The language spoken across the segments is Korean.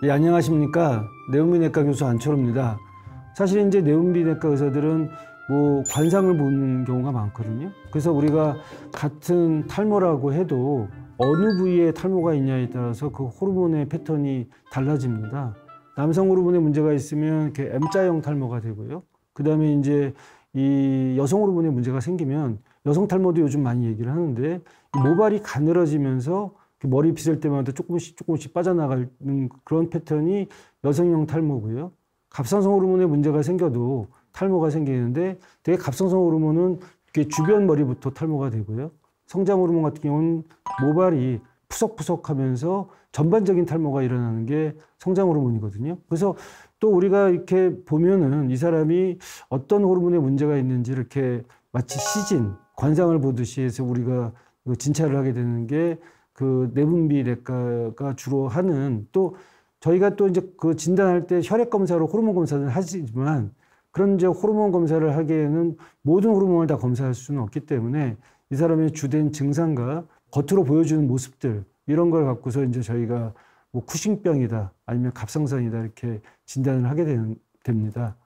네, 안녕하십니까. 내분비내과 교수 안철호입니다. 사실 이제 내분비내과 의사들은 뭐 관상을 보는 경우가 많거든요. 그래서 우리가 같은 탈모라고 해도 어느 부위에 탈모가 있냐에 따라서 그 호르몬의 패턴이 달라집니다. 남성 호르몬에 문제가 있으면 이렇게 M자형 탈모가 되고요. 그 다음에 이제 이 여성 호르몬에 문제가 생기면 여성 탈모도 요즘 많이 얘기를 하는데 모발이 가늘어지면서 머리 빗을 때마다 조금씩 빠져나가는 그런 패턴이 여성형 탈모고요. 갑상선 호르몬에 문제가 생겨도 탈모가 생기는데 되게 갑상선 호르몬은 이렇게 주변 머리부터 탈모가 되고요. 성장 호르몬 같은 경우는 모발이 푸석푸석하면서 전반적인 탈모가 일어나는 게 성장 호르몬이거든요. 그래서 또 우리가 이렇게 보면은 이 사람이 어떤 호르몬에 문제가 있는지 이렇게 마치 시진, 관상을 보듯이 해서 우리가 진찰을 하게 되는 게 그 내분비내과가 주로 하는, 또 저희가 또 이제 그 진단할 때 혈액 검사로 호르몬 검사를 하시지만 그런 이제 호르몬 검사를 하기에는 모든 호르몬을 다 검사할 수는 없기 때문에 이 사람의 주된 증상과 겉으로 보여주는 모습들 이런 걸 갖고서 이제 저희가 뭐 쿠싱병이다 아니면 갑상선이다 이렇게 진단을 하게 됩니다.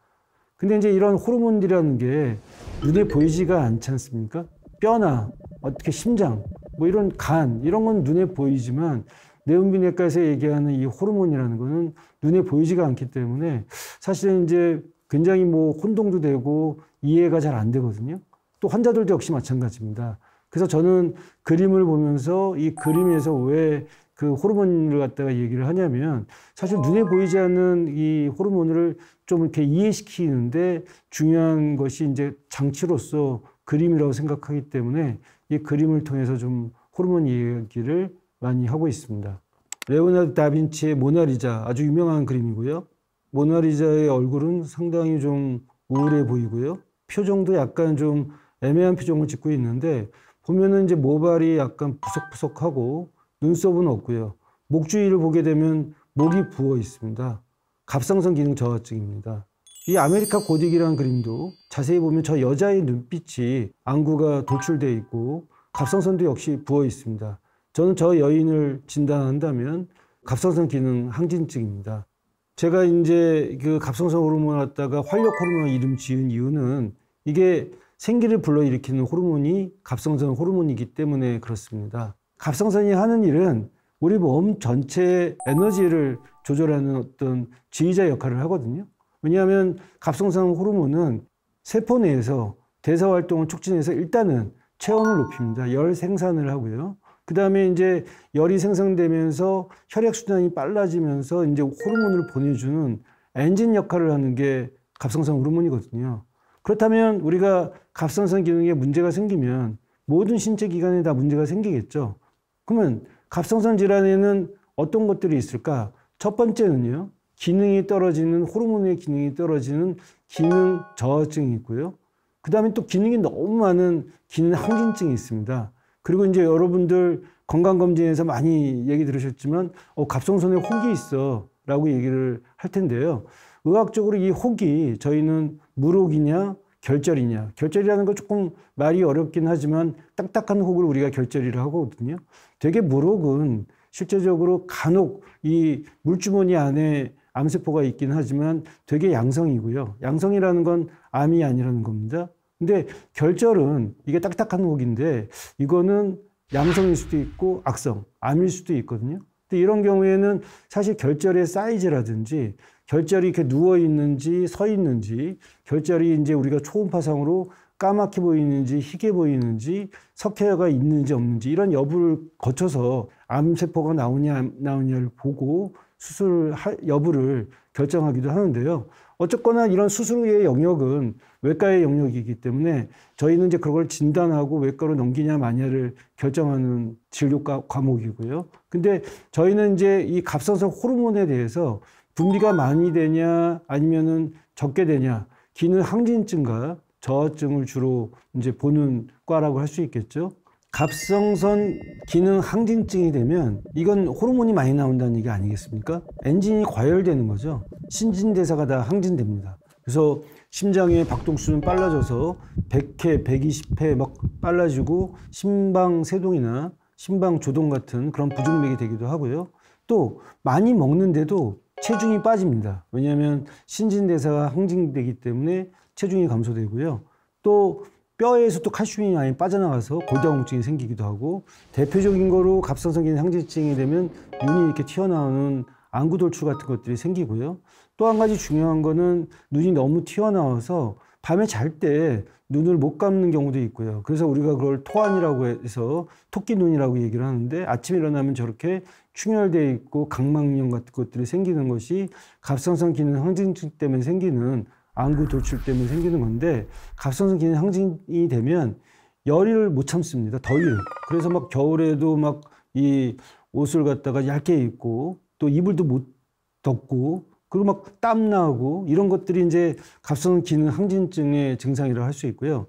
근데 이제 이런 호르몬이라는 게 눈에 보이지가 않지 않습니까? 뼈나 어떻게 심장, 뭐 이런 간 이런 건 눈에 보이지만 내분비내과에서 얘기하는 이 호르몬이라는 거는 눈에 보이지가 않기 때문에 사실은 이제 굉장히 뭐 혼동도 되고 이해가 잘 안 되거든요. 또 환자들도 역시 마찬가지입니다. 그래서 저는 그림을 보면서 이 그림에서 왜 그 호르몬을 갖다가 얘기를 하냐면 사실 눈에 보이지 않는 이 호르몬을 좀 이렇게 이해시키는데 중요한 것이 이제 장치로서 그림이라고 생각하기 때문에 이 그림을 통해서 좀 호르몬 이야기를 많이 하고 있습니다. 레오나르도 다빈치의 모나리자 아주 유명한 그림이고요. 모나리자의 얼굴은 상당히 좀 우울해 보이고요. 표정도 약간 좀 애매한 표정을 짓고 있는데 보면은 이제 모발이 약간 푸석푸석하고 눈썹은 없고요. 목 주위를 보게 되면 목이 부어 있습니다. 갑상선 기능 저하증입니다. 이 아메리카 고딕이라는 그림도 자세히 보면 저 여자의 눈빛이 안구가 돌출되어 있고 갑상선도 역시 부어 있습니다. 저는 저 여인을 진단한다면 갑상선 기능 항진증입니다. 제가 이제 그 갑상선 호르몬을 갖다가 활력 호르몬 이름 지은 이유는 이게 생기를 불러일으키는 호르몬이 갑상선 호르몬이기 때문에 그렇습니다. 갑상선이 하는 일은 우리 몸 전체의 에너지를 조절하는 어떤 지휘자 역할을 하거든요. 왜냐하면 갑상선 호르몬은 세포 내에서 대사 활동을 촉진해서 일단은 체온을 높입니다. 열 생산을 하고요. 그 다음에 이제 열이 생성되면서 혈액순환이 빨라지면서 이제 호르몬을 보내주는 엔진 역할을 하는 게 갑상선 호르몬이거든요. 그렇다면 우리가 갑상선 기능에 문제가 생기면 모든 신체 기관에 다 문제가 생기겠죠. 그러면 갑상선 질환에는 어떤 것들이 있을까? 첫 번째는요, 기능이 떨어지는, 호르몬의 기능이 떨어지는 기능 저하증이 있고요. 그 다음에 또 기능이 너무 많은 기능 항진증이 있습니다. 그리고 이제 여러분들 건강검진에서 많이 얘기 들으셨지만, 갑상선에 혹이 있어 라고 얘기를 할 텐데요. 의학적으로 이 혹이 저희는 물혹이냐, 결절이냐. 결절이라는 거 조금 말이 어렵긴 하지만 딱딱한 혹을 우리가 결절이라고 하거든요. 되게 물혹은 실제적으로 간혹 이 물주머니 안에 암세포가 있긴 하지만 되게 양성이고요. 양성이라는 건 암이 아니라는 겁니다. 근데 결절은 이게 딱딱한 혹인데 이거는 양성일 수도 있고 악성, 암일 수도 있거든요. 근데 이런 경우에는 사실 결절의 사이즈라든지 결절이 이렇게 누워 있는지 서 있는지, 결절이 이제 우리가 초음파상으로 까맣게 보이는지 희게 보이는지 석회가 있는지 없는지 이런 여부를 거쳐서 암세포가 나오냐 안 나오냐를 보고 수술 여부를 결정하기도 하는데요. 어쨌거나 이런 수술의 영역은 외과의 영역이기 때문에 저희는 이제 그걸 진단하고 외과로 넘기냐 마냐를 결정하는 진료 과목이고요. 근데 저희는 이제 이 갑상선 호르몬에 대해서 분비가 많이 되냐 아니면은 적게 되냐, 기능 항진증과 저하증을 주로 이제 보는 과라고 할 수 있겠죠. 갑상선 기능 항진증이 되면 이건 호르몬이 많이 나온다는 얘기 아니겠습니까? 엔진이 과열되는 거죠. 신진대사가 다 항진됩니다. 그래서 심장의 박동수는 빨라져서 100회, 120회 막 빨라지고 심방세동이나 심방조동 같은 그런 부정맥이 되기도 하고요. 또 많이 먹는데도 체중이 빠집니다. 왜냐하면 신진대사가 항진되기 때문에 체중이 감소되고요. 또 뼈에서 또 칼슘이 많이 빠져나가서 골다공증이 생기기도 하고, 대표적인 거로 갑상선 기능 항진증이 되면 눈이 이렇게 튀어나오는 안구 돌출 같은 것들이 생기고요. 또 한 가지 중요한 거는 눈이 너무 튀어나와서 밤에 잘 때 눈을 못 감는 경우도 있고요. 그래서 우리가 그걸 토안이라고 해서 토끼 눈이라고 얘기를 하는데, 아침에 일어나면 저렇게 충혈되어 있고 각막염 같은 것들이 생기는 것이 갑상선 기능 항진증 때문에 생기는 안구 돌출 때문에 생기는 건데, 갑상선 기능 항진이 되면 열을 못 참습니다. 더위를. 그래서 막 겨울에도 막 이 옷을 갖다가 얇게 입고 또 이불도 못 덮고 그리고 막 땀 나고 이런 것들이 이제 갑상선 기능 항진증의 증상이라고 할 수 있고요.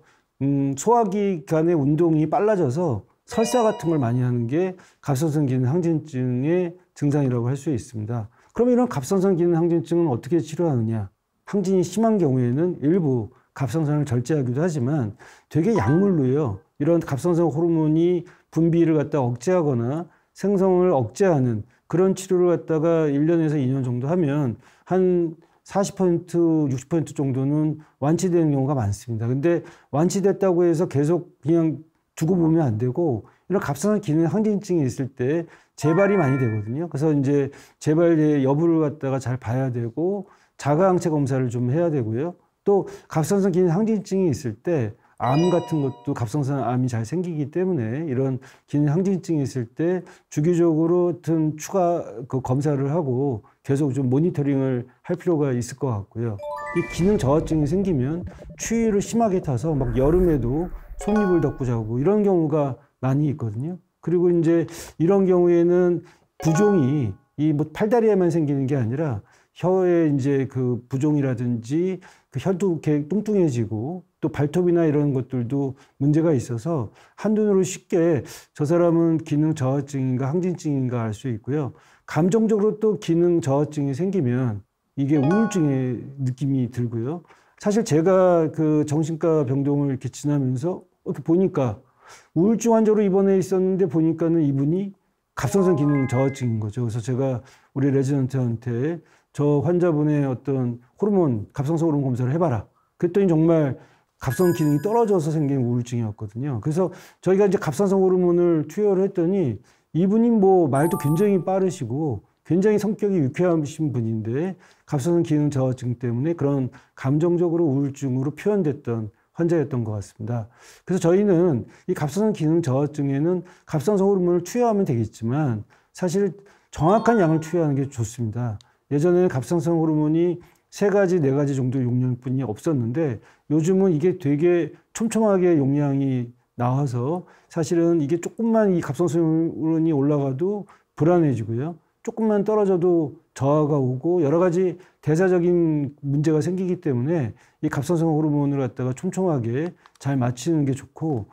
소화기관의 운동이 빨라져서 설사 같은 걸 많이 하는 게 갑상선 기능 항진증의 증상이라고 할 수 있습니다. 그럼 이런 갑상선 기능 항진증은 어떻게 치료하느냐? 항진이 심한 경우에는 일부 갑상선을 절제하기도 하지만 되게 약물로요. 이런 갑상선 호르몬이 분비를 갖다 억제하거나 생성을 억제하는 그런 치료를 갖다가 1년에서 2년 정도 하면 한 40%, 60% 정도는 완치되는 경우가 많습니다. 근데 완치됐다고 해서 계속 그냥 두고 보면 안 되고, 이런 갑상선 기능 항진증이 있을 때 재발이 많이 되거든요. 그래서 이제 재발 여부를 갖다가 잘 봐야 되고, 자가항체 검사를 좀 해야 되고요. 또 갑상선 기능 항진증이 있을 때 암 같은 것도 갑상선 암이 잘 생기기 때문에 이런 기능 항진증이 있을 때 주기적으로 어떤 추가 검사를 하고 계속 좀 모니터링을 할 필요가 있을 것 같고요. 이 기능 저하증이 생기면 추위를 심하게 타서 막 여름에도 손이불 덮고 자고 이런 경우가 많이 있거든요. 그리고 이제 이런 경우에는 부종이 이 뭐 팔다리에만 생기는 게 아니라 혀에 이제 그 부종이라든지 그 혀도 이렇게 뚱뚱해지고 또 발톱이나 이런 것들도 문제가 있어서 한눈으로 쉽게 저 사람은 기능 저하증인가 항진증인가 알 수 있고요. 감정적으로 또 기능 저하증이 생기면 이게 우울증의 느낌이 들고요. 사실 제가 그 정신과 병동을 이렇게 지나면서 이렇게 보니까 우울증 환자로 입원해 있었는데 보니까는 이분이 갑상선 기능 저하증인 거죠. 그래서 제가 우리 레지던트한테 저 환자분의 어떤 호르몬, 갑상선 호르몬 검사를 해봐라. 그랬더니 정말 갑상선 기능이 떨어져서 생긴 우울증이었거든요. 그래서 저희가 이제 갑상선 호르몬을 투여를 했더니 이분이 뭐 말도 굉장히 빠르시고 굉장히 성격이 유쾌하신 분인데 갑상선 기능 저하증 때문에 그런 감정적으로 우울증으로 표현됐던 환자였던 것 같습니다. 그래서 저희는 이 갑상선 기능 저하증에는 갑상선 호르몬을 투여하면 되겠지만 사실 정확한 양을 투여하는 게 좋습니다. 예전에는 갑상선 호르몬이 3가지, 4가지 정도 용량뿐이 없었는데 요즘은 이게 되게 촘촘하게 용량이 나와서 사실은 이게 조금만 이 갑상선 호르몬이 올라가도 불안해지고요. 조금만 떨어져도 저하가 오고 여러 가지 대사적인 문제가 생기기 때문에 이 갑상선 호르몬을 갖다가 촘촘하게 잘 맞추는 게 좋고,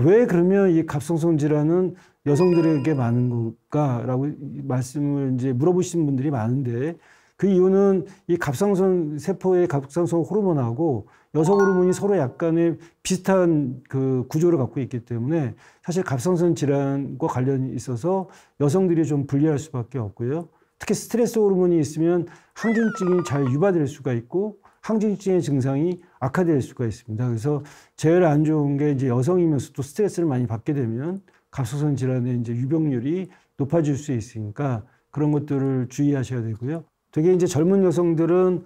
왜 그러면 이 갑상선 질환은 여성들에게 많은 걸까라고 말씀을 이제 물어보시는 분들이 많은데, 그 이유는 이 갑상선 세포의 갑상선 호르몬하고 여성 호르몬이 서로 약간의 비슷한 그 구조를 갖고 있기 때문에 사실 갑상선 질환과 관련이 있어서 여성들이 좀 불리할 수밖에 없고요. 특히 스트레스 호르몬이 있으면 항진증이 잘 유발될 수가 있고 항진증의 증상이 악화될 수가 있습니다. 그래서 제일 안 좋은 게 이제 여성이면서도 스트레스를 많이 받게 되면 갑상선 질환의 이제 유병률이 높아질 수 있으니까 그런 것들을 주의하셔야 되고요. 되게 이제 젊은 여성들은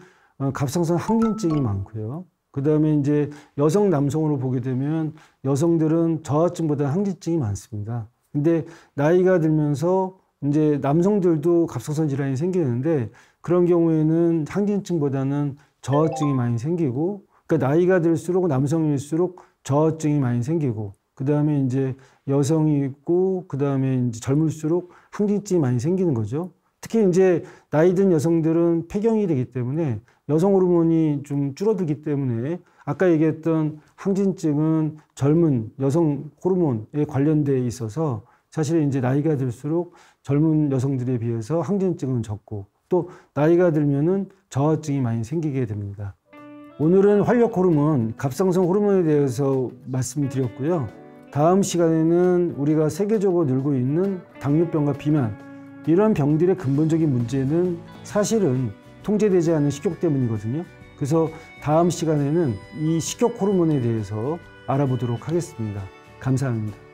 갑상선 항진증이 많고요. 그 다음에 이제 여성, 남성으로 보게 되면 여성들은 저하증보다 항진증이 많습니다. 근데 나이가 들면서 이제 남성들도 갑상선 질환이 생기는데 그런 경우에는 항진증보다는 저하증이 많이 생기고, 그러니까 나이가 들수록 남성일수록 저하증이 많이 생기고, 그 다음에 이제 여성이 있고, 그 다음에 이제 젊을수록 항진증이 많이 생기는 거죠. 특히 이제 나이 든 여성들은 폐경이 되기 때문에 여성 호르몬이 좀 줄어들기 때문에 아까 얘기했던 항진증은 젊은 여성 호르몬에 관련돼 있어서 사실 이제 나이가 들수록 젊은 여성들에 비해서 항진증은 적고 또 나이가 들면은 저하증이 많이 생기게 됩니다. 오늘은 활력 호르몬, 갑상선 호르몬에 대해서 말씀드렸고요. 다음 시간에는 우리가 세계적으로 늘고 있는 당뇨병과 비만, 이런 병들의 근본적인 문제는 사실은 통제되지 않은 식욕 때문이거든요. 그래서 다음 시간에는 이 식욕 호르몬에 대해서 알아보도록 하겠습니다. 감사합니다.